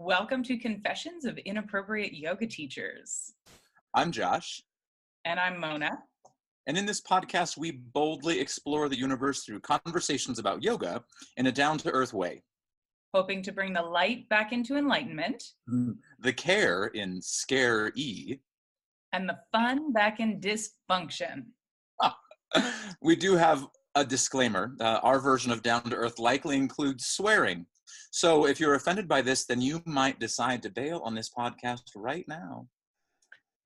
Welcome to Confessions of Inappropriate Yoga Teachers. I'm Josh. And I'm Mona. And in this podcast, we boldly explore the universe through conversations about yoga in a down-to-earth way. Hoping to bring the light back into enlightenment. The care in scare-y. And the fun back in dysfunction. We do have a disclaimer. Our version of down-to-earth likely includes swearing. So if you're offended by this, then you might decide to bail on this podcast right now.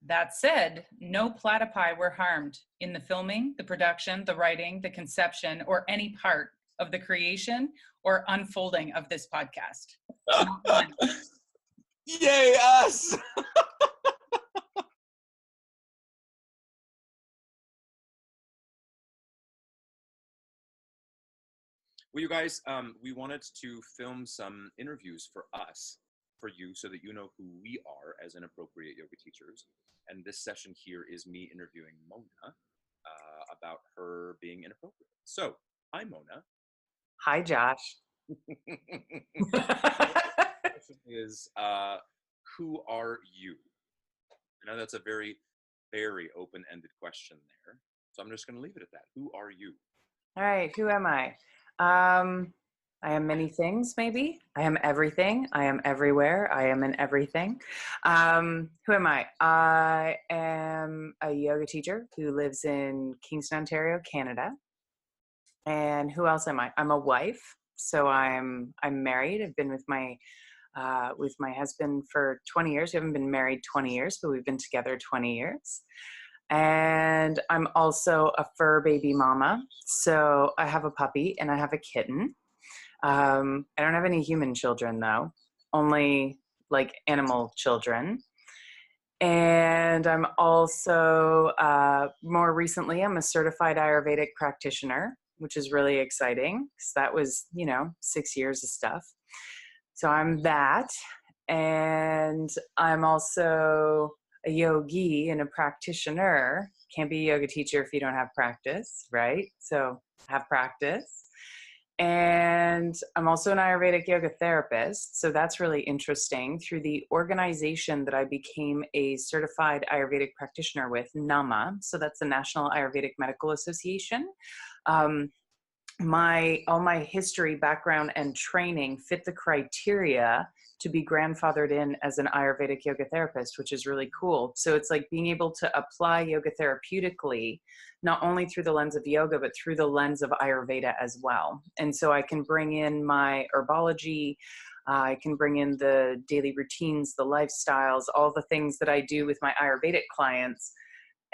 That said, no platypi were harmed in the filming, the production, the writing, the conception, or any part of the creation or unfolding of this podcast. Yay, us! Well, you guys, we wanted to film some interviews for us, for you, so that you know who we are as inappropriate yoga teachers. And this session here is me interviewing Mona about her being inappropriate. So, hi, Mona. Hi, Josh. The question is, who are you? I know that's a very, very open-ended question there. So I'm just going to leave it at that. Who are you? All right, who am I? I am many things, maybe. I am everything. I am everywhere. I am in everything. Who am I? I am a yoga teacher who lives in Kingston, Ontario, Canada. And who else am I? I'm a wife. So I'm married. I've been with my husband for 20 years. We haven't been married 20 years, but we've been together 20 years. And I'm also a fur baby mama. So I have a puppy and I have a kitten. I don't have any human children though, only like animal children. And I'm also, more recently, I'm a certified Ayurvedic practitioner, which is really exciting because that was, 6 years of stuff. So I'm that. And I'm also a yogi and a practitioner. Can't be a yoga teacher if you don't have practice, right? So have practice. And I'm also an Ayurvedic yoga therapist. So that's really interesting. Through the organization that I became a certified Ayurvedic practitioner with, NAMA. So that's the National Ayurvedic Medical Association. All my history, background, and training fit the criteria to be grandfathered in as an Ayurvedic yoga therapist, which is really cool. So it's like being able to apply yoga therapeutically, not only through the lens of yoga, but through the lens of Ayurveda as well. And so I can bring in my herbology, I can bring in the daily routines, the lifestyles, all the things that I do with my Ayurvedic clients,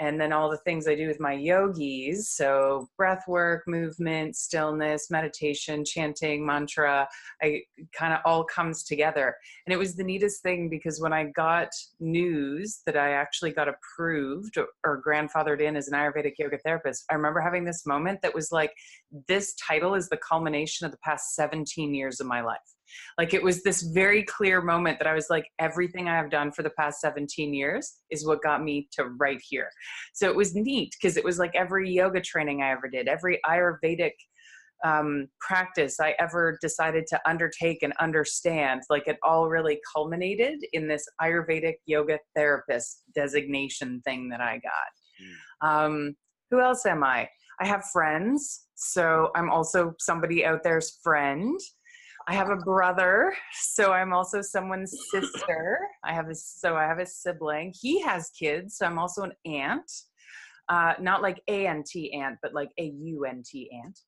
and then all the things I do with my yogis. So breath work, movement, stillness, meditation, chanting, mantra, I kind of all comes together. And it was the neatest thing because when I got news that I actually got approved or grandfathered in as an Ayurvedic yoga therapist, I remember having this moment that was like, this title is the culmination of the past 17 years of my life. Like it was this very clear moment that I was like, everything I have done for the past 17 years is what got me to right here. So it was neat because it was like every yoga training I ever did, every Ayurvedic practice I ever decided to undertake and understand, like it all really culminated in this Ayurvedic yoga therapist designation thing that I got. Who else am I? I have friends. So I'm also somebody out there's friend. I have a brother, so I'm also someone's sister. I have a sibling. He has kids, so I'm also an aunt. Not like A-N-T aunt, but like A-U-N-T aunt.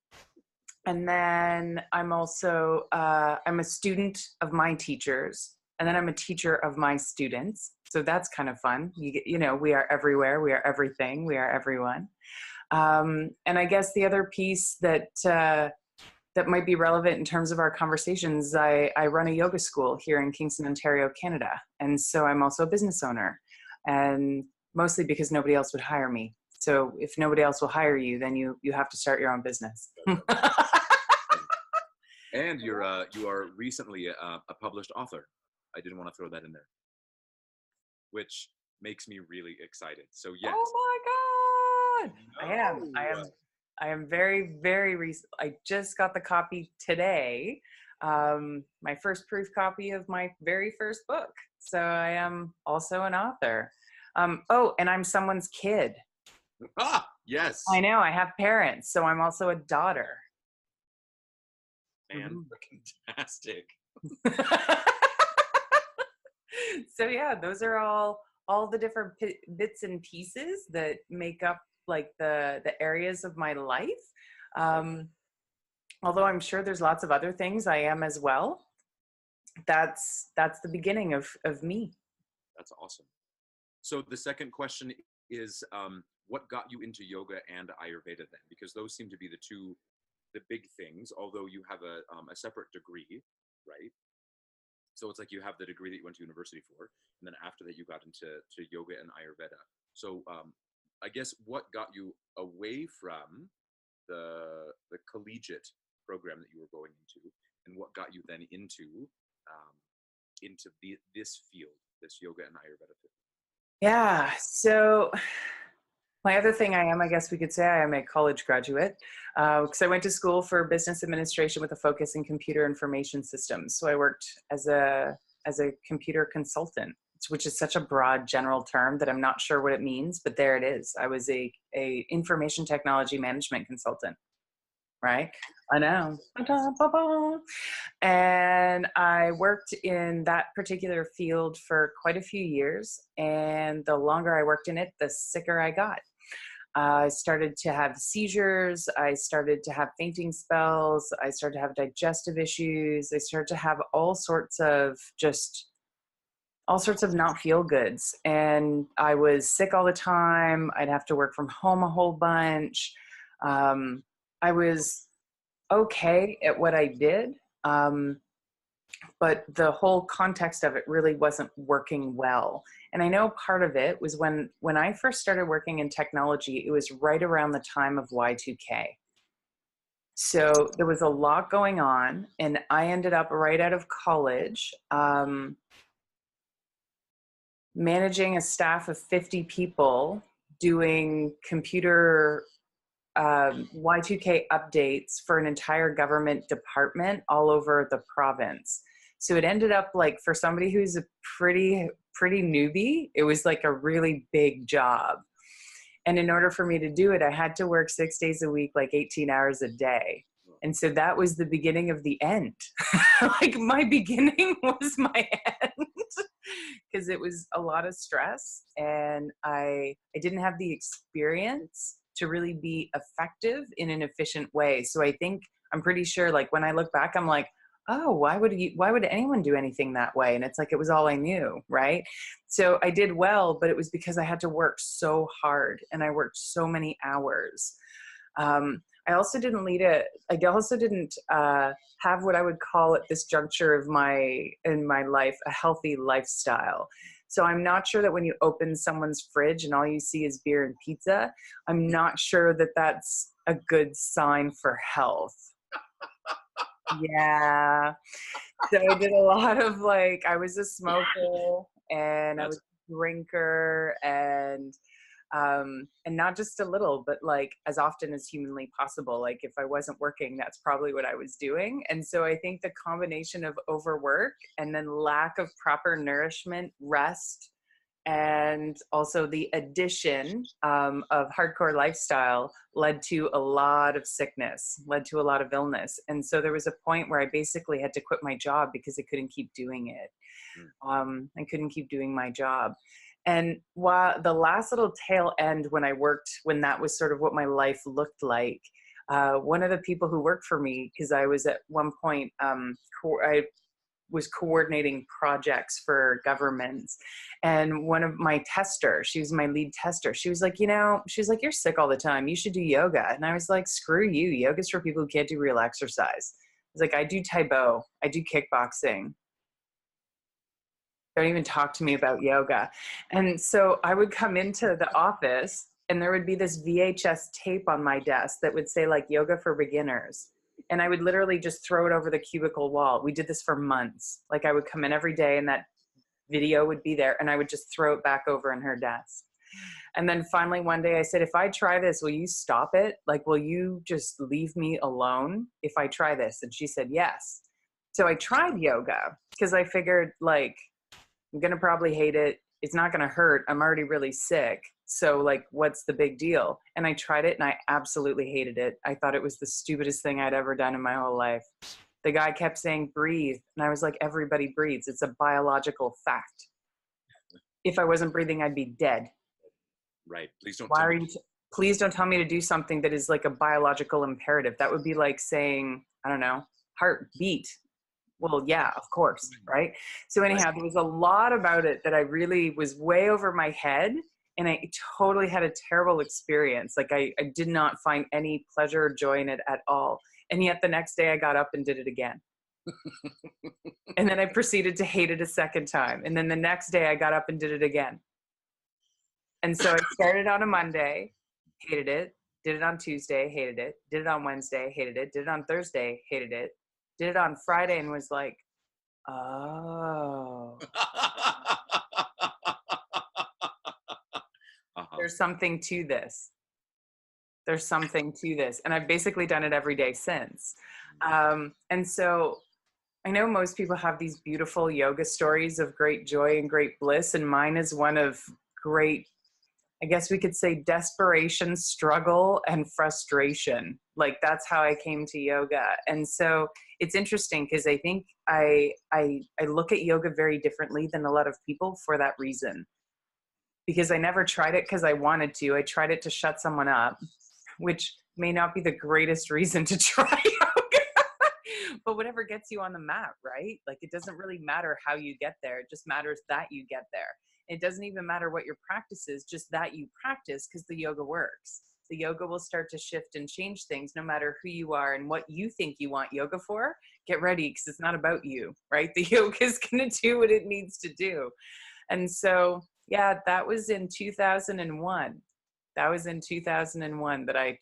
And then I'm also, I'm a student of my teachers, and then I'm a teacher of my students. So that's kind of fun. We are everywhere. We are everything. We are everyone. And I guess the other piece that might be relevant in terms of our conversations, I run a yoga school here in Kingston, Ontario, Canada. And so I'm also a business owner, and mostly because nobody else would hire me. So if nobody else will hire you, then you have to start your own business. And you are recently a published author. I didn't want to throw that in there, which makes me really excited. So yes. Oh my God. I am very, very recent. I just got the copy today my first proof copy of my very first book. So I am also an author. Oh, and I'm someone's kid. Ah, yes. I know, I have parents, so I'm also a daughter. Fantastic. So yeah, those are all the different bits and pieces that make up like the areas of my life. Although I'm sure there's lots of other things I am as well. That's the beginning of me. That's awesome. So the second question is, what got you into yoga and Ayurveda then? Because those seem to be the big things, although you have a separate degree, right? So it's like you have the degree that you went to university for, and then after that you got into yoga and Ayurveda. So I guess what got you away from the collegiate program that you were going into, and what got you then into this field, this yoga and Ayurveda field? Yeah. So my other thing I guess we could say I am a college graduate because I went to school for business administration with a focus in computer information systems. So I worked as a computer consultant, which is such a broad general term that I'm not sure what it means, but there it is. I was a information technology management consultant. Right? I know. And I worked in that particular field for quite a few years. And the longer I worked in it, the sicker I got. I started to have seizures. I started to have fainting spells. I started to have digestive issues. I started to have all sorts of not feel goods. And I was sick all the time. I'd have to work from home a whole bunch. I was okay at what I did, but the whole context of it really wasn't working well. And I know part of it was when I first started working in technology, it was right around the time of Y2K. So there was a lot going on, and I ended up right out of college managing a staff of 50 people doing computer Y2K updates for an entire government department all over the province. So it ended up like, for somebody who's a pretty newbie, it was like a really big job. And in order for me to do it, I had to work 6 days a week, like 18 hours a day. And so that was the beginning of the end. Like my beginning was my end because it was a lot of stress, and I didn't have the experience to really be effective in an efficient way. So I'm pretty sure, like when I look back, I'm like, oh, why would anyone do anything that way? And it's like, it was all I knew, right? So I did well, but it was because I had to work so hard and I worked so many hours. I also didn't have what I would call at this juncture of in my life, a healthy lifestyle. So I'm not sure that when you open someone's fridge and all you see is beer and pizza, I'm not sure that that's a good sign for health. Yeah. So I did a lot of I was a smoker and I was a drinker and not just a little, but as often as humanly possible. Like if I wasn't working, that's probably what I was doing. And so I think the combination of overwork and then lack of proper nourishment, rest, and also the addition of hardcore lifestyle led to a lot of sickness, led to a lot of illness. And so there was a point where I basically had to quit my job because I couldn't keep doing it. I couldn't keep doing my job. And while the last little tail end when that was sort of what my life looked like, one of the people who worked for me, because I was at one point, I was coordinating projects for governments. And one of my testers, she was my lead tester. She was like, you're sick all the time. You should do yoga. And I was like, screw you. Yoga's for people who can't do real exercise. I was like, I do Taibo. I do kickboxing. Don't even talk to me about yoga. And so I would come into the office and there would be this VHS tape on my desk that would say yoga for beginners. And I would literally just throw it over the cubicle wall. We did this for months. I would come in every day and that video would be there and I would just throw it back over in her desk. And then finally one day I said, if I try this, will you stop it? Will you just leave me alone if I try this? And she said, yes. So I tried yoga because I figured, like, I'm going to probably hate it. It's not going to hurt. I'm already really sick. So, like, what's the big deal? And I tried it and I absolutely hated it. I thought it was the stupidest thing I'd ever done in my whole life. The guy kept saying, breathe. And I was like, everybody breathes. It's a biological fact. If I wasn't breathing, I'd be dead. Right. Please don't Why tell are me. you, please don't tell me to do something that is like a biological imperative. That would be like saying, I don't know, heartbeat. Well, yeah, of course, right? So anyhow, there was a lot about it that I really was way over my head, and I totally had a terrible experience. Like I did not find any pleasure or joy in it at all. And yet the next day I got up and did it again. And then I proceeded to hate it a second time. And then the next day I got up and did it again. And so I started on a Monday, hated it, did it on Tuesday, hated it, did it on Wednesday, hated it, did it on Thursday, hated it, did it on Friday, and was like, oh, there's something to this. There's something to this. And I've basically done it every day since. And so I know most people have these beautiful yoga stories of great joy and great bliss. And mine is one of great, I guess we could say, desperation, struggle, and frustration. Like that's how I came to yoga. And so it's interesting because I think I look at yoga very differently than a lot of people for that reason. Because I never tried it because I wanted to. I tried it to shut someone up, which may not be the greatest reason to try yoga. But whatever gets you on the mat, right? Like it doesn't really matter how you get there. It just matters that you get there. It doesn't even matter what your practice is, just that you practice because the yoga works. The yoga will start to shift and change things no matter who you are and what you think you want yoga for. Get ready because it's not about you, right? The yoga is going to do what it needs to do. And so, yeah, that was in 2001. That was in 2001 that I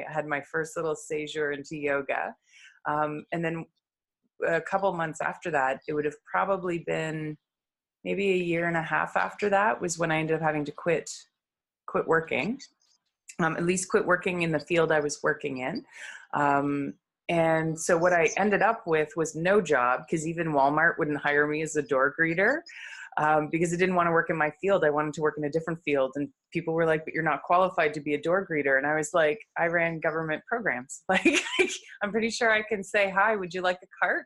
had my first little séjour into yoga. And then a couple months after that, it would have probably been maybe a year and a half after that was when I ended up having to quit working, at least quit working in the field I was working in. And so what I ended up with was no job because even Walmart wouldn't hire me as a door greeter because I didn't want to work in my field. I wanted to work in a different field. And people were like, but you're not qualified to be a door greeter. And I was like, I ran government programs. Like, I'm pretty sure I can say, hi, would you like a cart?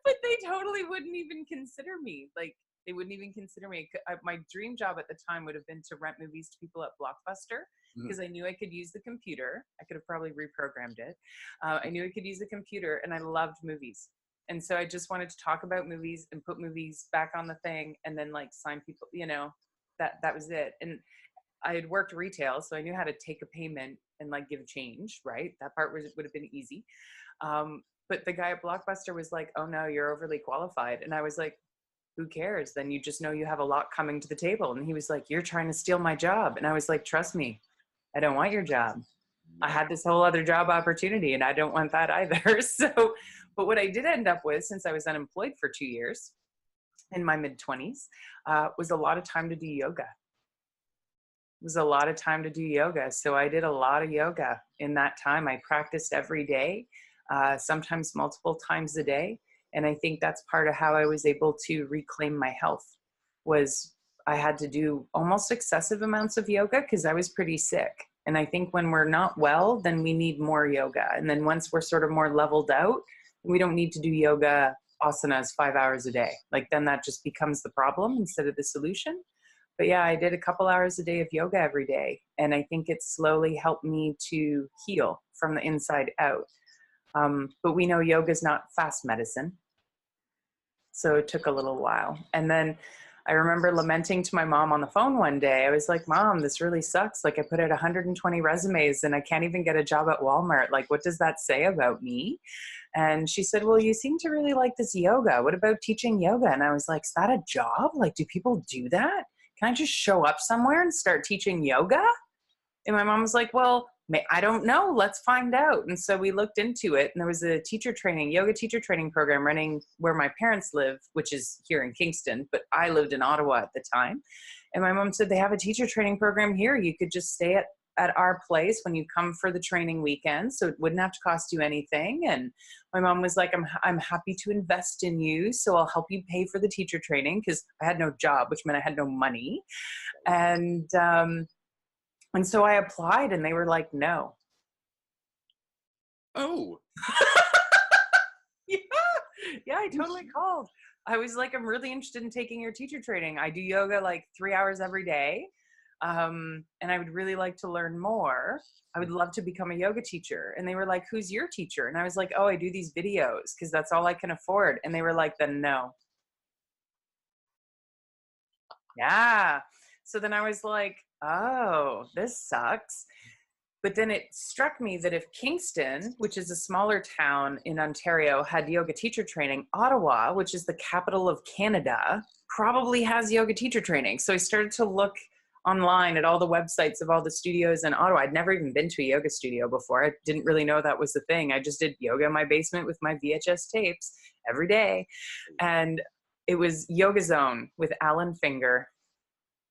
But they totally wouldn't even consider me. Like, they wouldn't even consider me. My dream job at the time would have been to rent movies to people at Blockbuster because I knew I could use the computer. I could have probably reprogrammed it. I knew I could use the computer, and I loved movies. And so I just wanted to talk about movies and put movies back on the thing and then like sign people, you know, that was it. And I had worked retail, so I knew how to take a payment and like give change, right? That part would have been easy. But the guy at Blockbuster was like, oh no, you're overly qualified. And I was like, who cares? Then you just know you have a lot coming to the table. And he was like, you're trying to steal my job. And I was like, trust me, I don't want your job. I had this whole other job opportunity and I don't want that either. So, but what I did end up with, since I was unemployed for 2 years in my mid-20s, was a lot of time to do yoga. It was a lot of time to do yoga. So I did a lot of yoga in that time. I practiced every day, sometimes multiple times a day. And I think that's part of how I was able to reclaim my health was I had to do almost excessive amounts of yoga because I was pretty sick. And I think when we're not well, then we need more yoga. And then once we're sort of more leveled out, we don't need to do yoga asanas 5 hours a day. Like then that just becomes the problem instead of the solution. But yeah, I did a couple hours a day of yoga every day. And I think it slowly helped me to heal from the inside out. But we know yoga is not fast medicine. So it took a little while. And then I remember lamenting to my mom on the phone one day. I was like, Mom, this really sucks. Like I put out 120 resumes and I can't even get a job at Walmart. Like, what does that say about me? And she said, well, you seem to really like this yoga. What about teaching yoga? And I was like, is that a job? Like, do people do that? Can I just show up somewhere and start teaching yoga? And my mom was like, well, I don't know. Let's find out. And so we looked into it, and there was a yoga teacher training program running where my parents live, which is here in Kingston, but I lived in Ottawa at the time. And my mom said, they have a teacher training program here. You could just stay at at our place when you come for the training weekend, so it wouldn't have to cost you anything. And my mom was like, I'm happy to invest in you, so I'll help you pay for the teacher training, because I had no job, which meant I had no money. And so I applied, and they were like, no. Oh. Yeah, I totally called. I was like, I'm really interested in taking your teacher training. I do yoga like 3 hours every day. And I would really like to learn more. I would love to become a yoga teacher. And they were like, who's your teacher? And I was like, oh, I do these videos because that's all I can afford. And they were like, then no. Yeah. So then I was like, oh, this sucks. But then it struck me that if Kingston, which is a smaller town in Ontario, had yoga teacher training, Ottawa, which is the capital of Canada, probably has yoga teacher training. So I started to look online at all the websites of all the studios in Ottawa. I'd never even been to a yoga studio before. I didn't really know that was the thing. I just did yoga in my basement with my VHS tapes every day. And it was Yoga Zone with Alan Finger.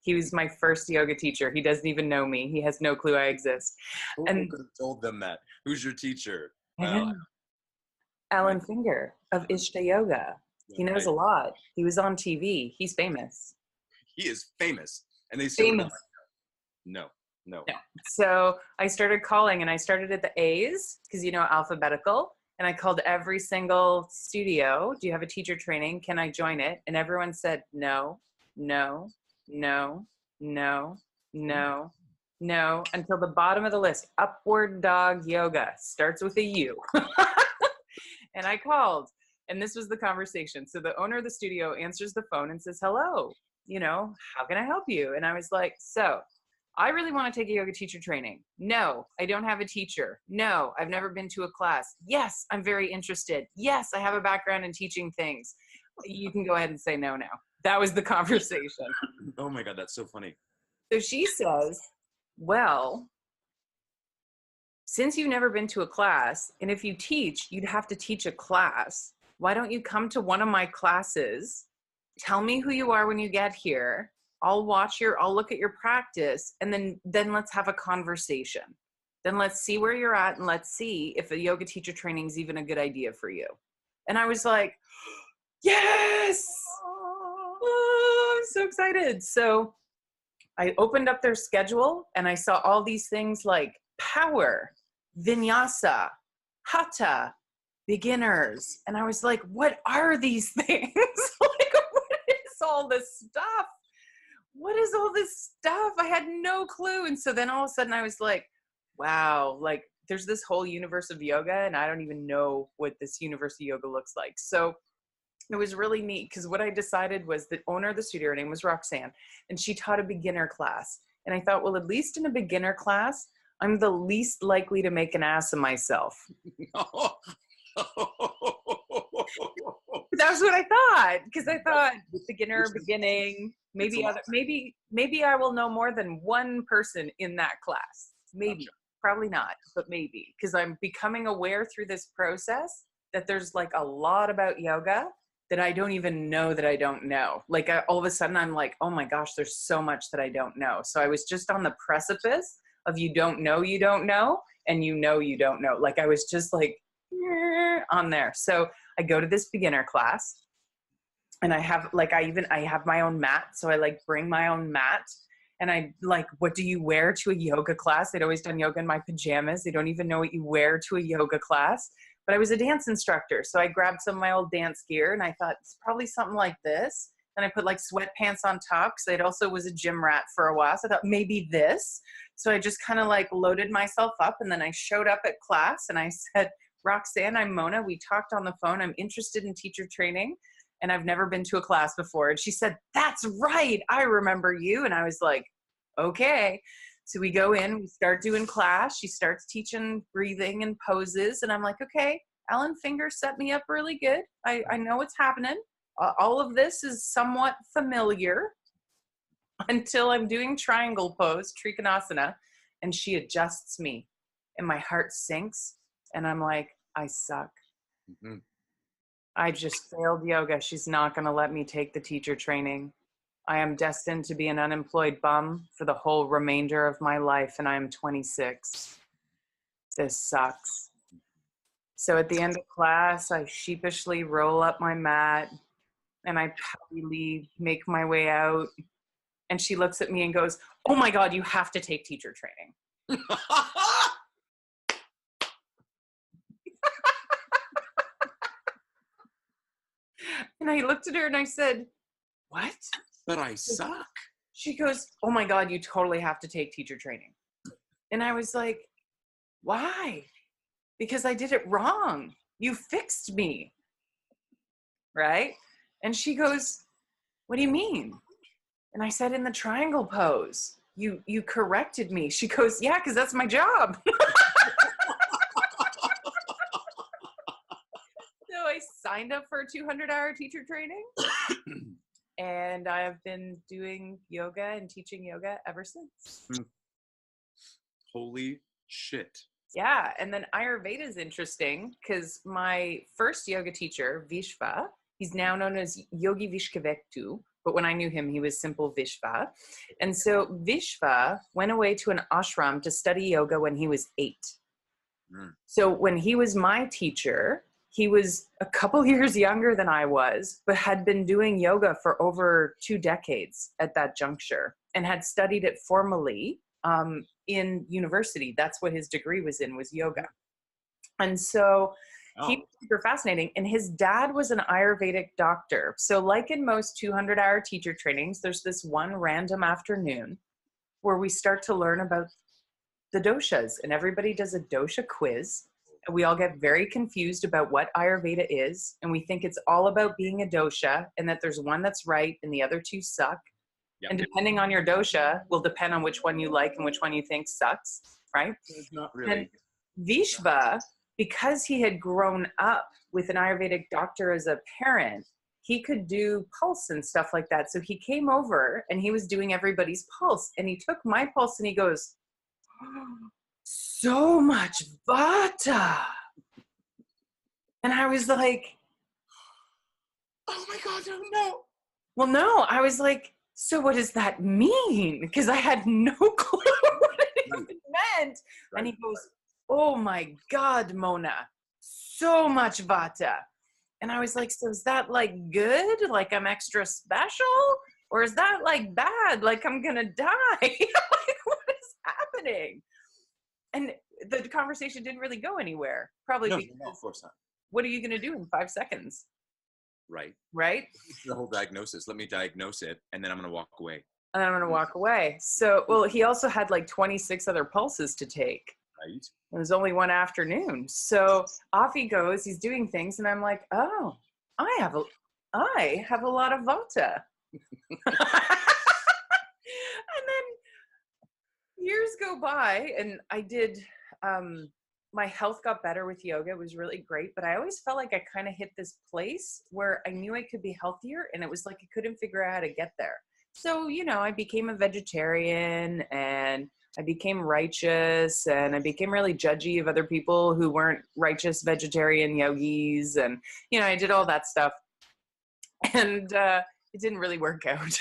He was my first yoga teacher. He doesn't even know me. He has no clue I exist. Who And could have told them that? Who's your teacher? I Well, know. Alan Finger of Ishta Yoga. He knows a lot. He was on TV. He's famous. He is famous. And they still Famous. no. No. So I started calling, and I started at the A's because, alphabetical. And I called every single studio. Do you have a teacher training? Can I join it? And everyone said, no, no, no, no, no, no, until the bottom of the list. Upward Dog Yoga starts with a U. And I called, and this was the conversation. So the owner of the studio answers the phone and says, hello, how can I help you? And I was like, so I really want to take a yoga teacher training. No, I don't have a teacher. No, I've never been to a class. Yes, I'm very interested. Yes, I have a background in teaching things. You can go ahead and say no now. That was the conversation. Oh my God, that's so funny. So she says, well, since you've never been to a class, and if you teach, you'd have to teach a class. Why don't you come to one of my classes? Tell me who you are when you get here. I'll look at your practice, and then let's have a conversation. Then let's see where you're at, and let's see if a yoga teacher training is even a good idea for you. And I was like, yes! Oh, I'm so excited. So I opened up their schedule, and I saw all these things like power, vinyasa, hatha, beginners. And I was like, what are these things? Like, what is all this stuff? What is all this stuff? I had no clue. And so then all of a sudden I was like, wow, like there's this whole universe of yoga, and I don't even know what this universe of yoga looks like. So it was really neat, because what I decided was the owner of the studio, her name was Roxanne, and she taught a beginner class. And I thought, well, at least in a beginner class, I'm the least likely to make an ass of myself. That's what I thought, because I thought beginning, maybe I will know more than one person in that class. Maybe, probably not, but maybe, because I'm becoming aware through this process that there's like a lot about yoga that I don't even know that I don't know. Like all of a sudden I'm like, oh my gosh, there's so much that I don't know. So I was just on the precipice of you don't know, and you don't know. Like I was just like on there. So I go to this beginner class, and I have my own mat. So I like bring my own mat, and I like, what do you wear to a yoga class? They'd always done yoga in my pajamas. They don't even know what you wear to a yoga class. But I was a dance instructor. So I grabbed some of my old dance gear, and I thought it's probably something like this. And I put like sweatpants on top, because I also was a gym rat for a while. So I thought maybe this. So I just kind of like loaded myself up, and then I showed up at class, and I said, Roxanne, I'm Mona. We talked on the phone. I'm interested in teacher training, and I've never been to a class before. And she said, that's right, I remember you. And I was like, okay. So we go in, we start doing class. She starts teaching breathing and poses. And I'm like, okay, Alan Finger set me up really good. I know what's happening. All of this is somewhat familiar until I'm doing triangle pose, Trikonasana, and she adjusts me, and my heart sinks, and I'm like, I suck. Mm-hmm. I just failed yoga. She's not going to let me take the teacher training. I am destined to be an unemployed bum for the whole remainder of my life, and I'm 26. This sucks. So at the end of class, I sheepishly roll up my mat and I happily make my way out. And she looks at me and goes, "Oh my God, you have to take teacher training." And I looked at her and I said, "What?" But I suck. She goes, "Oh my God, you totally have to take teacher training." And I was like, "Why?" "Because I did it wrong. You fixed me." Right? And she goes, "What do you mean?" And I said, "In the triangle pose. You corrected me." She goes, "Yeah, because that's my job." So I signed up for a 200-hour teacher training. And I have been doing yoga and teaching yoga ever since. Holy shit. Yeah, and then Ayurveda is interesting because my first yoga teacher, Vishva, he's now known as Yogi Vishkavektu, but when I knew him, he was simple Vishva. And so Vishva went away to an ashram to study yoga when he was 8. So when he was my teacher, he was a couple years younger than I was, but had been doing yoga for over 2 decades at that juncture and had studied it formally in university. That's what his degree was in, was yoga. And so he was super fascinating. And his dad was an Ayurvedic doctor. So like in most 200-hour teacher trainings, there's this one random afternoon where we start to learn about the doshas, and everybody does a dosha quiz. And we all get very confused about what Ayurveda is. And we think it's all about being a dosha and that there's one that's right and the other 2 suck. Yep. And depending on your dosha will depend on which one you like and which one you think sucks, right? Not really. And Vishva, because he had grown up with an Ayurvedic doctor as a parent, he could do pulse and stuff like that. So he came over and he was doing everybody's pulse. And he took my pulse and he goes, "Oh, so much vata." And I was like, "Oh my God, no." Well, no, I was like, "So what does that mean?" Because I had no clue what it even meant. Right. And he goes, "Oh my God, Mona, so much vata." And I was like, "So is that like good? Like I'm extra special? Or is that like bad? Like I'm gonna die?" Like, what is happening? And the conversation didn't really go anywhere. Probably because, no, of course not. What are you gonna do in 5 seconds? Right. Right? The whole diagnosis. Let me diagnose it, and then I'm going to walk away. And I'm going to walk away. So, well, he also had like 26 other pulses to take. Right. It was only one afternoon. So off he goes. He's doing things. And I'm like, "Oh, I have a lot of vata." And then years go by and I did, my health got better with yoga. It was really great, but I always felt like I kind of hit this place where I knew I could be healthier and it was like I couldn't figure out how to get there. So, I became a vegetarian and I became righteous and I became really judgy of other people who weren't righteous vegetarian yogis. And, I did all that stuff and it didn't really work out.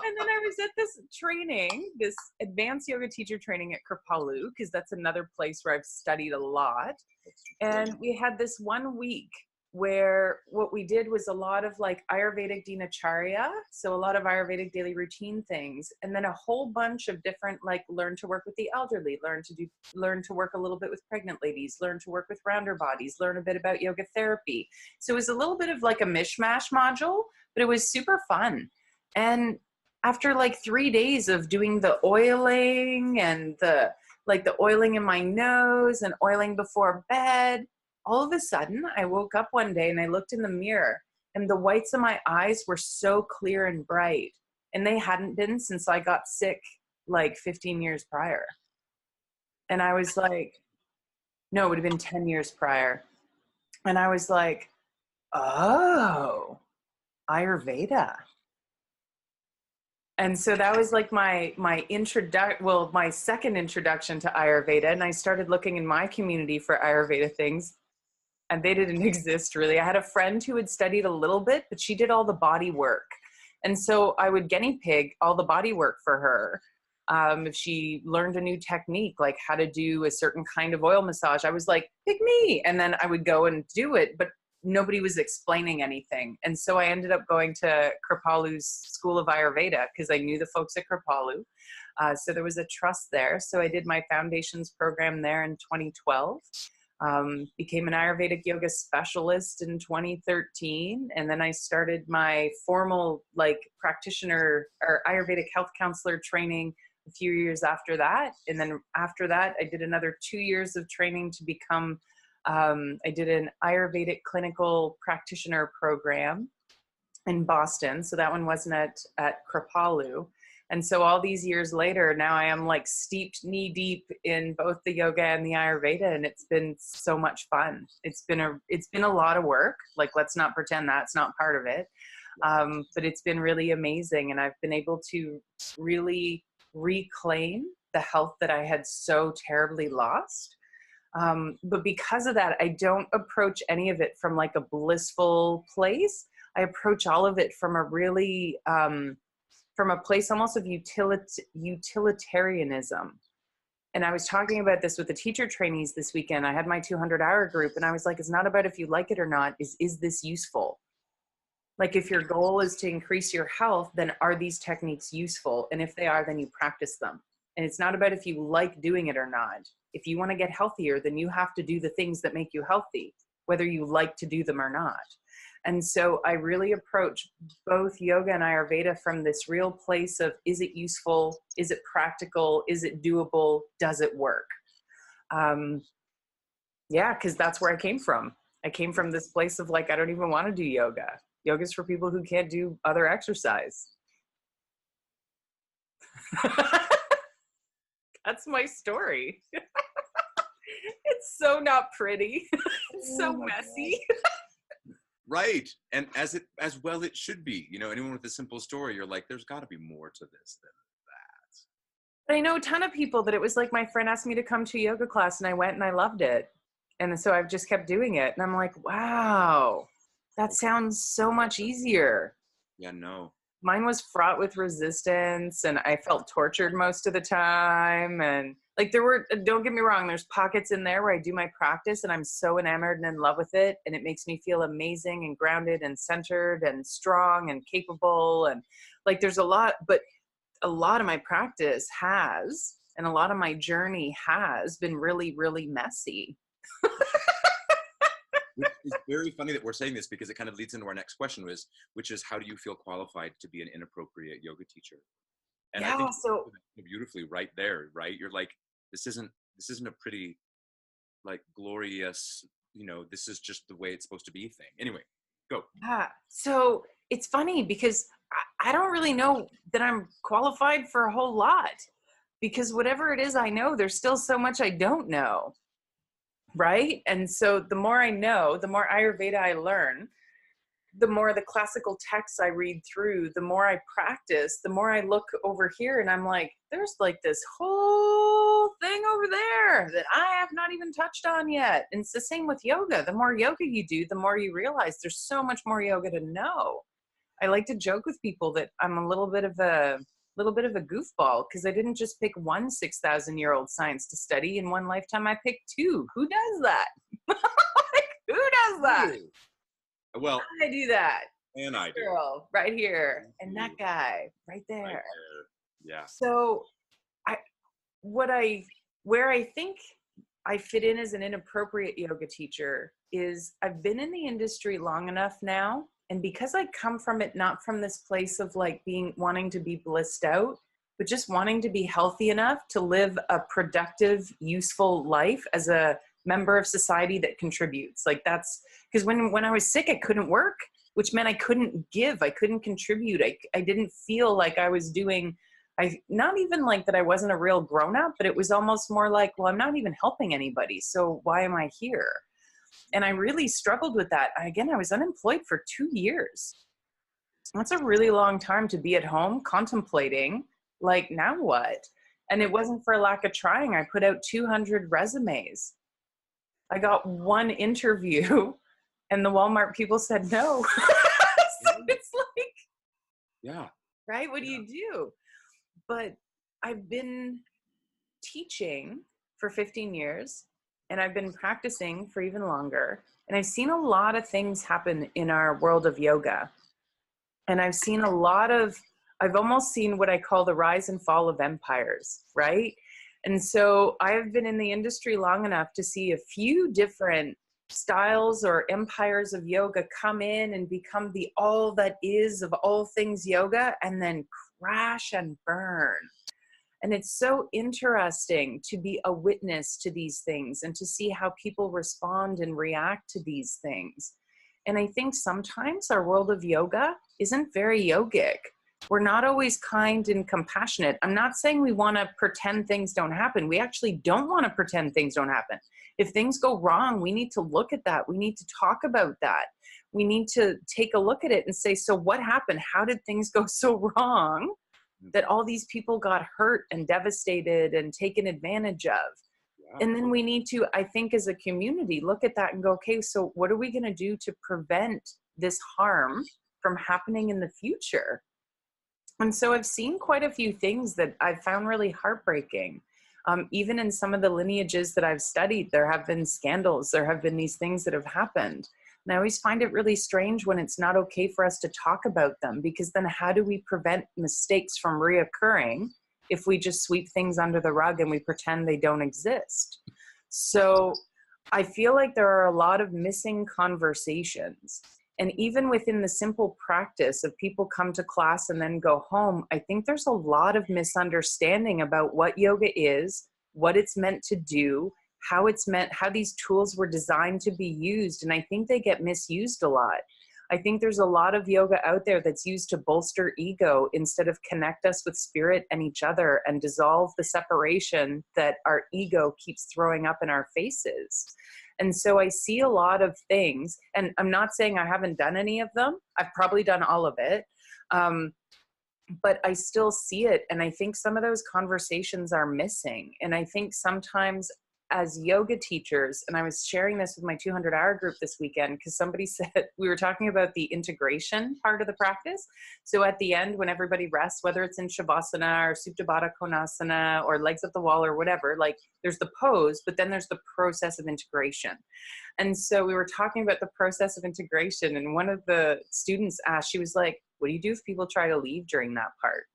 And then I was at this training, this advanced yoga teacher training at Kripalu, because that's another place where I've studied a lot. And we had this 1 week where what we did was a lot of like Ayurvedic dinacharya, so a lot of Ayurvedic daily routine things, and then a whole bunch of different like learn to work with the elderly, learn to work a little bit with pregnant ladies, learn to work with rounder bodies, learn a bit about yoga therapy. So it was a little bit of like a mishmash module, but it was super fun. And after like 3 days of doing the oiling and the oiling in my nose and oiling before bed, all of a sudden I woke up one day and I looked in the mirror and the whites of my eyes were so clear and bright. And they hadn't been since I got sick like 15 years prior. And I was like, no, it would have been 10 years prior. And I was like, oh, Ayurveda. And so that was like my second introduction to Ayurveda. And I started looking in my community for Ayurveda things. and they didn't exist really. I had a friend who had studied a little bit, but she did all the body work. And so I would guinea pig all the body work for her. If she learned a new technique, like how to do a certain kind of oil massage, I was like, pick me. And then I would go and do it, but nobody was explaining anything. And so I ended up going to Kripalu's School of Ayurveda because I knew the folks at Kripalu. So there was a trust there. So I did my foundations program there in 2012. Became an Ayurvedic yoga specialist in 2013. And then I started my formal practitioner or Ayurvedic health counselor training a few years after that. And then after that, I did another 2 years of training to become, I did an Ayurvedic clinical practitioner program in Boston. So that one wasn't at Kripalu. And so all these years later, now I am steeped knee deep in both the yoga and the Ayurveda, and it's been so much fun. It's been a lot of work. Let's not pretend that's not part of it. But it's been really amazing, and I've been able to really reclaim the health that I had so terribly lost. But because of that, I don't approach any of it from a blissful place. I approach all of it from a really from a place almost of utilitarianism. And I was talking about this with the teacher trainees this weekend. I had my 200-hour group, and I was like, it's not about if you like it or not, is this useful? If your goal is to increase your health, then are these techniques useful? And if they are, then you practice them. And it's not about if you like doing it or not. If you want to get healthier, then you have to do the things that make you healthy, whether you like to do them or not. And so I really approach both yoga and Ayurveda from this real place of, is it useful? Is it practical? Is it doable? Does it work? Because that's where I came from. I came from this place of I don't even want to do yoga. Yoga's for people who can't do other exercise. That's my story. It's so not pretty. It's so messy. Right. And as well it should be. Anyone with a simple story, you're like, there's got to be more to this than that. But I know a ton of people that it was my friend asked me to come to a yoga class, and I went and I loved it. And so I've just kept doing it. And I'm like, wow, that sounds so much easier. Yeah, no. Mine was fraught with resistance, and I felt tortured most of the time. And don't get me wrong, there's pockets in there where I do my practice and I'm so enamored and in love with it. And it makes me feel amazing and grounded and centered and strong and capable. And there's a lot, but a lot of my practice has, and a lot of my journey has been really, really messy. It's very funny that we're saying this because it kind of leads into our next question, which is how do you feel qualified to be an inappropriate yoga teacher? And I think so beautifully right there, right? You're like, this isn't a pretty glorious, this is just the way it's supposed to be thing. Anyway, go. Yeah. So it's funny because I don't really know that I'm qualified for a whole lot, because whatever it is I know, there's still so much I don't know. Right? And so the more I know, the more Ayurveda I learn, the more the classical texts I read through, the more I practice, the more I look over here and I'm like, there's this whole thing over there that I have not even touched on yet. And it's the same with yoga. The more yoga you do, the more you realize there's so much more yoga to know. I like to joke with people that I'm a little bit of a goofball because I didn't just pick one 6,000-year-old science to study in one lifetime. I picked two. Who does that? Who does that? Well, I do that. And I do. Girl, right here. And that guy right there. Right there. Yeah. So where I think I fit in as an inappropriate yoga teacher is I've been in the industry long enough now. And because I come from it, not from this place of wanting to be blissed out, but just wanting to be healthy enough to live a productive, useful life as a member of society that contributes. That's because when I was sick, I couldn't work, which meant I couldn't give, I couldn't contribute. I didn't feel like I was doing, not even that I wasn't a real grown up, but it was almost more well, I'm not even helping anybody. So why am I here? And I really struggled with that. Again, I was unemployed for 2 years. That's a really long time to be at home contemplating, now what? And it wasn't for lack of trying. I put out 200 resumes. I got one interview and the Walmart people said no. So it's like, Yeah. right? What do you do? But I've been teaching for 15 years and I've been practicing for even longer. And I've seen a lot of things happen in our world of yoga. And I've almost seen what I call the rise and fall of empires, right? And so I've been in the industry long enough to see a few different styles or empires of yoga come in and become the all that is of all things yoga and then crash and burn. And it's so interesting to be a witness to these things and to see how people respond and react to these things. And I think sometimes our world of yoga isn't very yogic. We're not always kind and compassionate. I'm not saying we want to pretend things don't happen. We actually don't want to pretend things don't happen. If things go wrong, we need to look at that. We need to talk about that. We need to take a look at it and say, so what happened? How did things go so wrong that all these people got hurt and devastated and taken advantage of? Yeah. And then we need to, I think, as a community, look at that and go, okay, so what are we going to do to prevent this harm from happening in the future? And so I've seen quite a few things that I've found really heartbreaking. Even in some of the lineages that I've studied, there have been scandals. There have been these things that have happened. And I always find it really strange when it's not okay for us to talk about them, because then how do we prevent mistakes from reoccurring if we just sweep things under the rug and we pretend they don't exist? So I feel like there are a lot of missing conversations. And even within the simple practice of people come to class and then go home, I think there's a lot of misunderstanding about what yoga is, what it's meant to do, how these tools were designed to be used. And I think they get misused a lot. I think there's a lot of yoga out there that's used to bolster ego instead of connect us with spirit and each other and dissolve the separation that our ego keeps throwing up in our faces. And so I see a lot of things, and I'm not saying I haven't done any of them. I've probably done all of it. But I still see it. And I think some of those conversations are missing. And I think sometimes as yoga teachers, and I was sharing this with my 200-hour group this weekend, because somebody said, we were talking about the integration part of the practice. So at the end, when everybody rests, whether it's in Shavasana or Supta Baddha Konasana or legs up the wall or whatever, like there's the pose, but then there's the process of integration. And so we were talking about the process of integration, and one of the students asked, she was like, what do you do if people try to leave during that part?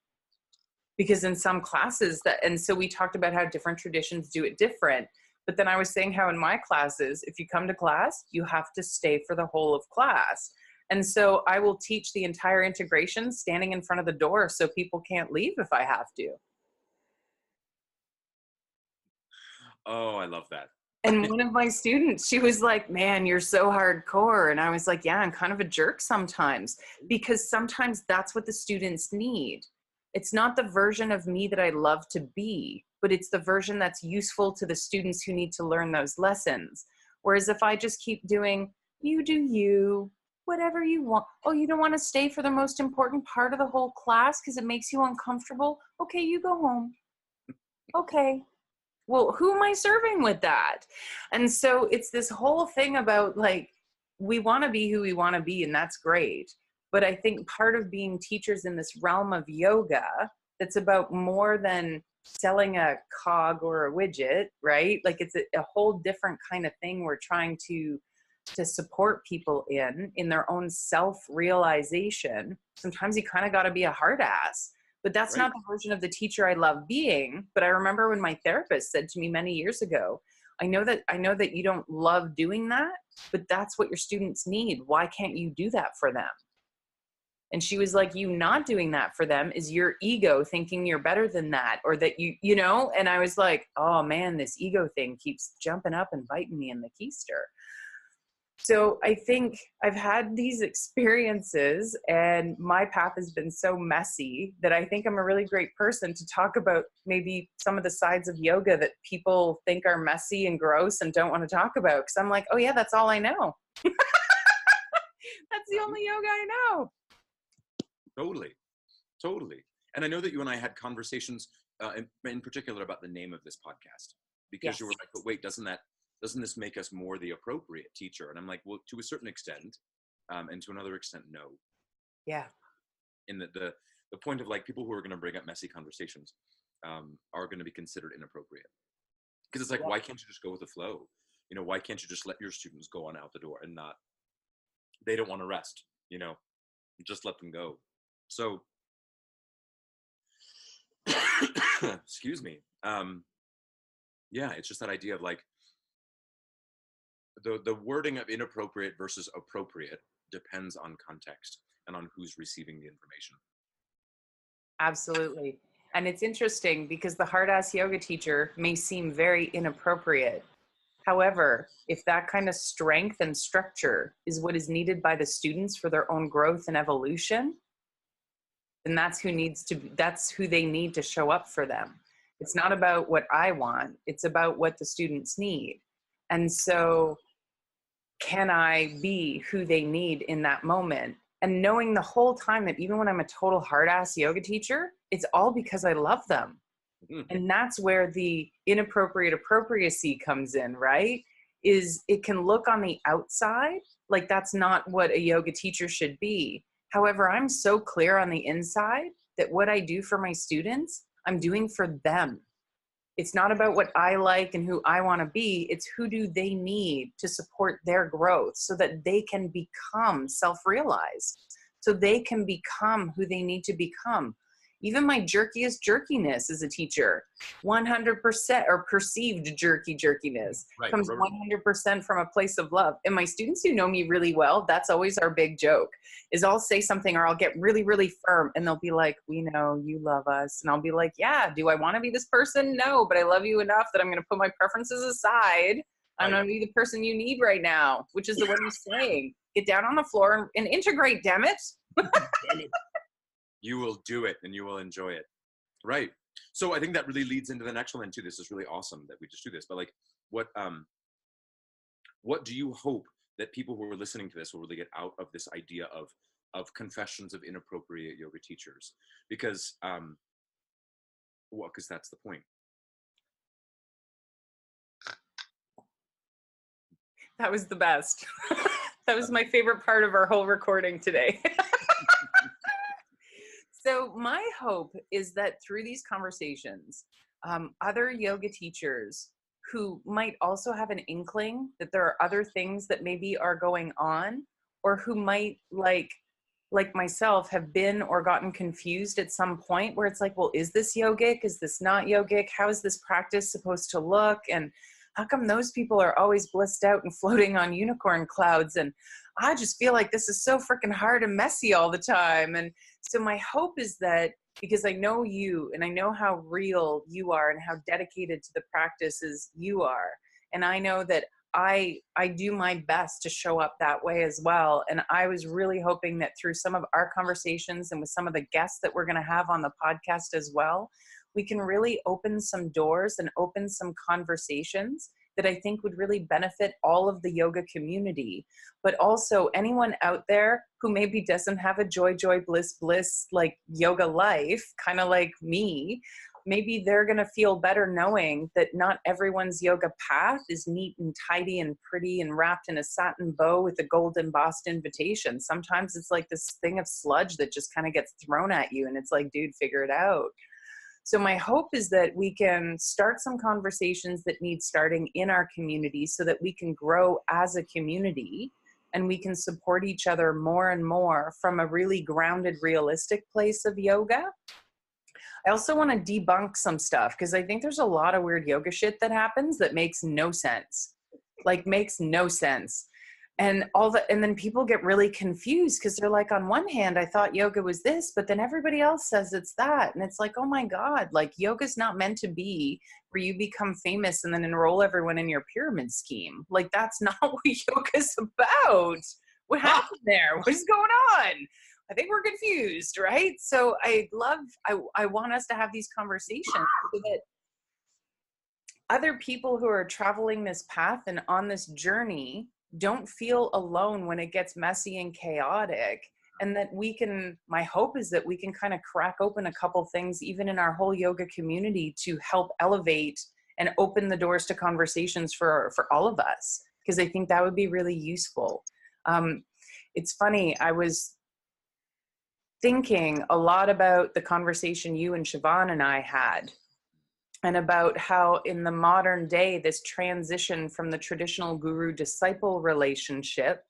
Because in some classes and so we talked about how different traditions do it different. But then I was saying how in my classes, if you come to class, you have to stay for the whole of class. And so I will teach the entire integration standing in front of the door so people can't leave if I have to. Oh, I love that. And one of my students, she was like, man, you're so hardcore. And I was like, yeah, I'm kind of a jerk sometimes, because sometimes that's what the students need. It's not the version of me that I love to be, but it's the version that's useful to the students who need to learn those lessons. Whereas if I just keep doing, you do you, whatever you want. Oh, you don't want to stay for the most important part of the whole class because it makes you uncomfortable? Okay, you go home. Okay. Well, who am I serving with that? And so it's this whole thing about like, we want to be who we want to be, and that's great. But I think part of being teachers in this realm of yoga, that's about more than selling a cog or a widget, right? Like it's a whole different kind of thing we're trying to support people in their own self-realization. Sometimes you kind of got to be a hard ass. But that's Right. not the version of the teacher I love being. But I remember when my therapist said to me many years ago, I know that you don't love doing that, but that's what your students need. Why can't you do that for them? And she was like, you not doing that for them is your ego thinking you're better than that, or that you know? And I was like, oh man, this ego thing keeps jumping up and biting me in the keister. So I think I've had these experiences, and my path has been so messy that I think I'm a really great person to talk about maybe some of the sides of yoga that people think are messy and gross and don't want to talk about. Because I'm like, oh yeah, that's all I know. That's the only yoga I know. Totally. And I know that you and I had conversations in particular about the name of this podcast, because Yes. you were like, but wait, doesn't that doesn't this make us more the appropriate teacher? And I'm like, well, to a certain extent, and to another extent, no. Yeah. In the point of like people who are going to bring up messy conversations are going to be considered inappropriate. Because it's like, why can't you just go with the flow? You know, why can't you just let your students go on out the door and not, they don't want to rest, you know, just let them go. So, excuse me. Yeah, it's just that idea of like, the wording of inappropriate versus appropriate depends on context and on who's receiving the information. Absolutely. And it's interesting because the hard-ass yoga teacher may seem very inappropriate. However, if that kind of strength and structure is what is needed by the students for their own growth and evolution, then that's who they need to show up for them. It's not about what I want, it's about what the students need. And so can I be who they need in that moment? And knowing the whole time that even when I'm a total hard-ass yoga teacher, it's all because I love them. And that's where the inappropriate appropriacy comes in, right? Is it can look on the outside like that's not what a yoga teacher should be. However, I'm so clear on the inside that what I do for my students, I'm doing for them. It's not about what I like and who I want to be. It's who do they need to support their growth so that they can become self-realized, so they can become who they need to become. Even my jerkiest jerkiness as a teacher, 100% or perceived jerkiness comes 100% from a place of love. And my students who know me really well, that's always our big joke, is I'll say something or I'll get really, really firm and they'll be like, we know you love us. And I'll be like, yeah, do I want to be this person? No, but I love you enough that I'm going to put my preferences aside. I'm going to be the person you need right now, which is the one you're saying. Get down on the floor and integrate, damn it. You will do it and you will enjoy it. Right. So I think that really leads into the next one too. This is really awesome that we just do this, but like what do you hope that people who are listening to this will really get out of this idea of confessions of inappropriate yoga teachers? Because because that's the point. That was the best. That was my favorite part of our whole recording today. So my hope is that through these conversations, other yoga teachers who might also have an inkling that there are other things that maybe are going on, or who might like myself have been or gotten confused at some point where it's like, well, is this yogic? Is this not yogic? How is this practice supposed to look? And how come those people are always blissed out and floating on unicorn clouds? And I just feel like this is so freaking hard and messy all the time. And so my hope is that, because I know you and I know how real you are and how dedicated to the practices you are, and I know that I do my best to show up that way as well. And I was really hoping that through some of our conversations and with some of the guests that we're going to have on the podcast as well, we can really open some doors and open some conversations that I think would really benefit all of the yoga community, but also anyone out there who maybe doesn't have a joy, bliss, like yoga life, kind of like me. Maybe they're going to feel better knowing that not everyone's yoga path is neat and tidy and pretty and wrapped in a satin bow with a gold embossed invitation. Sometimes it's like this thing of sludge that just kind of gets thrown at you and it's like, dude, figure it out. So my hope is that we can start some conversations that need starting in our community so that we can grow as a community and we can support each other more and more from a really grounded, realistic place of yoga. I also want to debunk some stuff because I think there's a lot of weird yoga shit that happens that makes no sense. Like makes no sense. And then people get really confused because they're like, on one hand, I thought yoga was this, but then everybody else says it's that. And it's like, oh my God, like yoga's not meant to be where you become famous and then enroll everyone in your pyramid scheme. Like that's not what yoga's about. What happened there? What is going on? I think we're confused, right? So I want us to have these conversations so that other people who are traveling this path and on this journey don't feel alone when it gets messy and chaotic. And that my hope is that we can kind of crack open a couple things even in our whole yoga community to help elevate and open the doors to conversations for all of us, because I think that would be really useful. It's funny, I was thinking a lot about the conversation you and Siobhan and I had, and about how in the modern day, this transition from the traditional guru-disciple relationship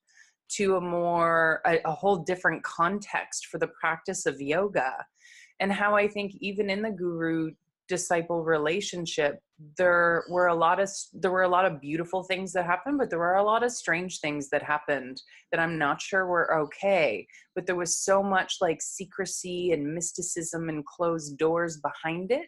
to a whole different context for the practice of yoga. And how I think even in the guru-disciple relationship, there were a lot of beautiful things that happened, but there were a lot of strange things that happened that I'm not sure were okay. But there was so much like secrecy and mysticism and closed doors behind it.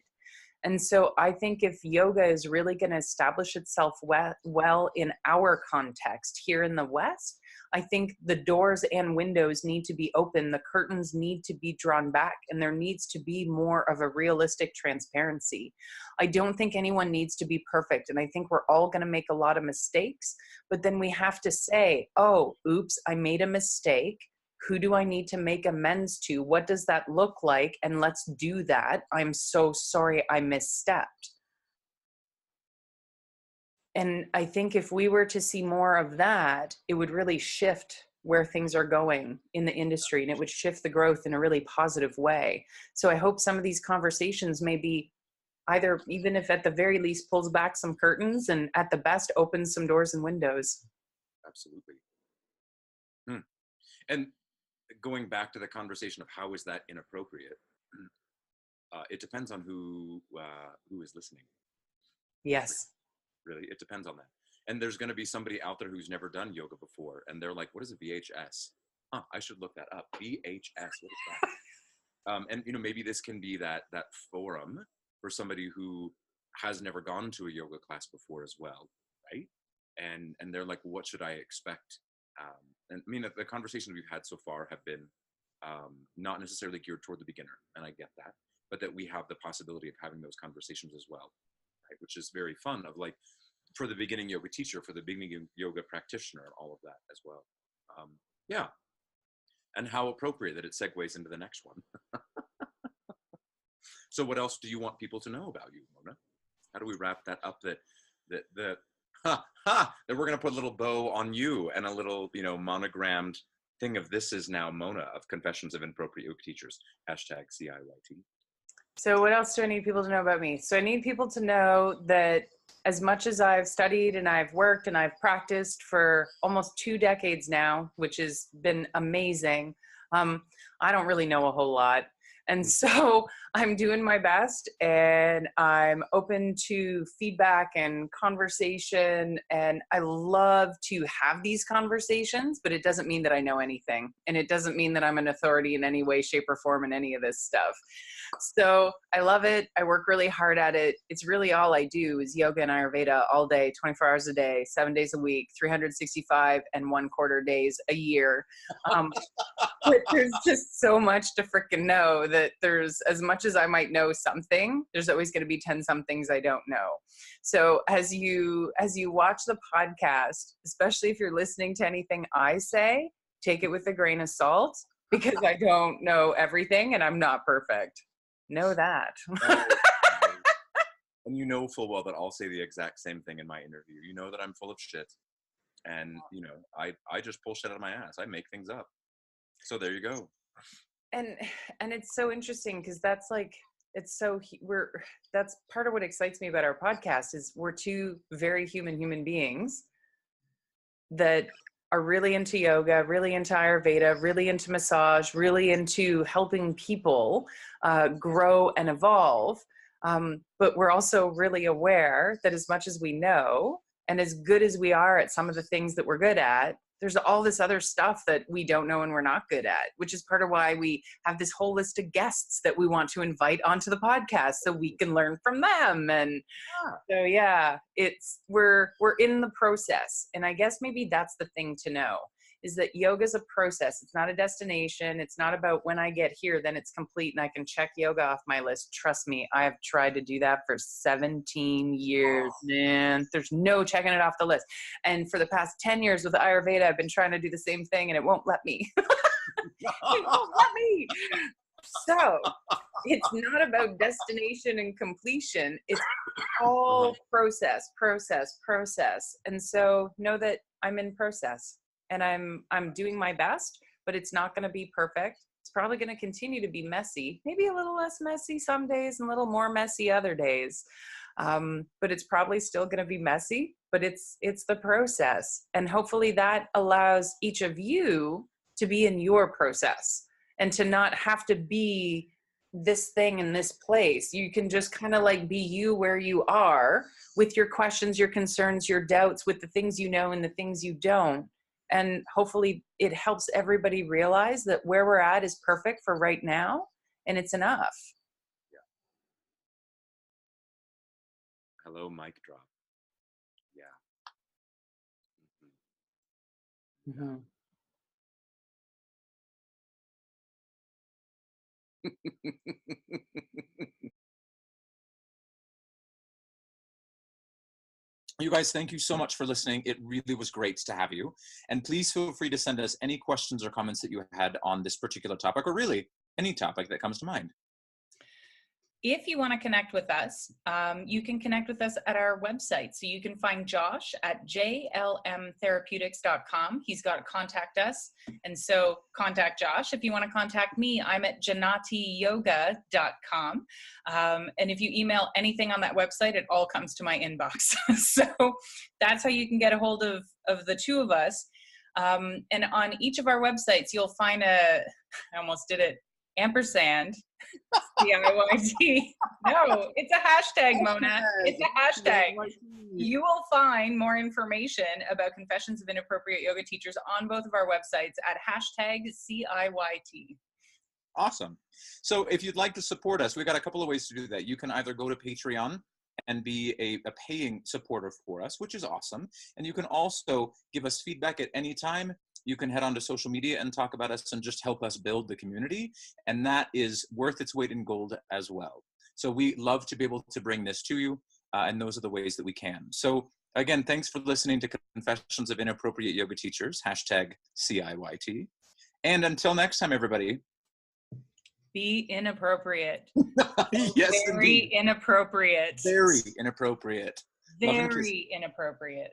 And so I think if yoga is really going to establish itself well in our context here in the West, I think the doors and windows need to be open, the curtains need to be drawn back, and there needs to be more of a realistic transparency. I don't think anyone needs to be perfect, and I think we're all going to make a lot of mistakes, but then we have to say, oh, oops, I made a mistake. Who do I need to make amends to? What does that look like? And let's do that. I'm so sorry I misstepped. And I think if we were to see more of that, it would really shift where things are going in the industry, and it would shift the growth in a really positive way. So I hope some of these conversations maybe either, even if at the very least, pulls back some curtains, and at the best opens some doors and windows. Absolutely. And going back to the conversation of how is that inappropriate, it depends on who is listening. Yes. Really, it depends on that. And there's going to be somebody out there who's never done yoga before, and they're like, what is a VHS? I should look that up. VHS, what is that? And maybe this can be that forum for somebody who has never gone to a yoga class before as well, right? And they're like, what should I expect? And I mean, the conversations we've had so far have been not necessarily geared toward the beginner, and I get that, but that we have the possibility of having those conversations as well, right? Which is very fun, of like, for the beginning yoga teacher, for the beginning yoga practitioner, all of that as well. Yeah. And how appropriate that it segues into the next one. So what else do you want people to know about you, Mona? How do we wrap that up, that we're going to put a little bow on you and a little, monogrammed thing of this is now Mona of Confessions of Inappropriate Yoga Teachers, #CIYT. So what else do I need people to know about me? So I need people to know that as much as I've studied and I've worked and I've practiced for almost 2 decades now, which has been amazing, I don't really know a whole lot. And so I'm doing my best, and I'm open to feedback and conversation, and I love to have these conversations, but it doesn't mean that I know anything. And it doesn't mean that I'm an authority in any way, shape, or form in any of this stuff. So I love it. I work really hard at it. It's really all I do is yoga and Ayurveda all day, 24 hours a day, 7 days a week, 365 and 1/4 days a year. But there's just so much to freaking know that there's, as much as I might know something, there's always going to be 10 some things I don't know. So as you watch the podcast, especially if you're listening to anything I say, take it with a grain of salt, because I don't know everything and I'm not perfect. Know that. And you know full well that I'll say the exact same thing in my interview. You know that I'm full of shit. And, I just pull shit out of my ass. I make things up. So there you go. And it's so interesting, because that's like, that's part of what excites me about our podcast is we're two very human beings that are really into yoga, really into Ayurveda, really into massage, really into helping people grow and evolve. But we're also really aware that as much as we know, and as good as we are at some of the things that we're good at, there's all this other stuff that we don't know and we're not good at, which is part of why we have this whole list of guests that we want to invite onto the podcast so we can learn from them. And so, yeah, we're in the process. And I guess maybe that's the thing to know, is that yoga is a process. It's not a destination. It's not about when I get here, then it's complete and I can check yoga off my list. Trust me, I have tried to do that for 17 years, man. There's no checking it off the list. And for the past 10 years with Ayurveda, I've been trying to do the same thing and it won't let me. It won't let me. So it's not about destination and completion. It's all process. And so know that I'm in process and I'm doing my best, but it's not going to be perfect. It's probably going to continue to be messy, maybe a little less messy some days and a little more messy other days. But it's probably still going to be messy, but it's the process. And hopefully that allows each of you to be in your process and to not have to be this thing in this place. You can just kind of like be you where you are with your questions, your concerns, your doubts, with the things you know and the things you don't. And hopefully it helps everybody realize that where we're at is perfect for right now and it's enough. Hello, mic drop. Yeah. Mm-hmm. You guys, thank you so much for listening. It really was great to have you. And please feel free to send us any questions or comments that you had on this particular topic, or really any topic that comes to mind. If you want to connect with us, you can connect with us at our website. So you can find Josh at jlmtherapeutics.com. He's got to contact us. And so contact Josh. If you want to contact me, I'm at janatiyoga.com. And if you email anything on that website, it all comes to my inbox. So that's how you can get a hold of the two of us. And on each of our websites, you'll find I almost did it, ampersand, CIYT. No, it's a hashtag, Mona. It's a hashtag. You will find more information about Confessions of Inappropriate Yoga Teachers on both of our websites at hashtag CIYT. Awesome. So if you'd like to support us, we've got a couple of ways to do that. You can either go to Patreon and be a paying supporter for us, which is awesome. And you can also give us feedback at any time. You can head on to social media and talk about us and just help us build the community. And that is worth its weight in gold as well. So we love to be able to bring this to you. And those are the ways that we can. So again, thanks for listening to Confessions of Inappropriate Yoga Teachers, hashtag CIYT. And until next time, everybody. Be inappropriate. Yes, Very indeed. inappropriate. Very inappropriate. Very inappropriate.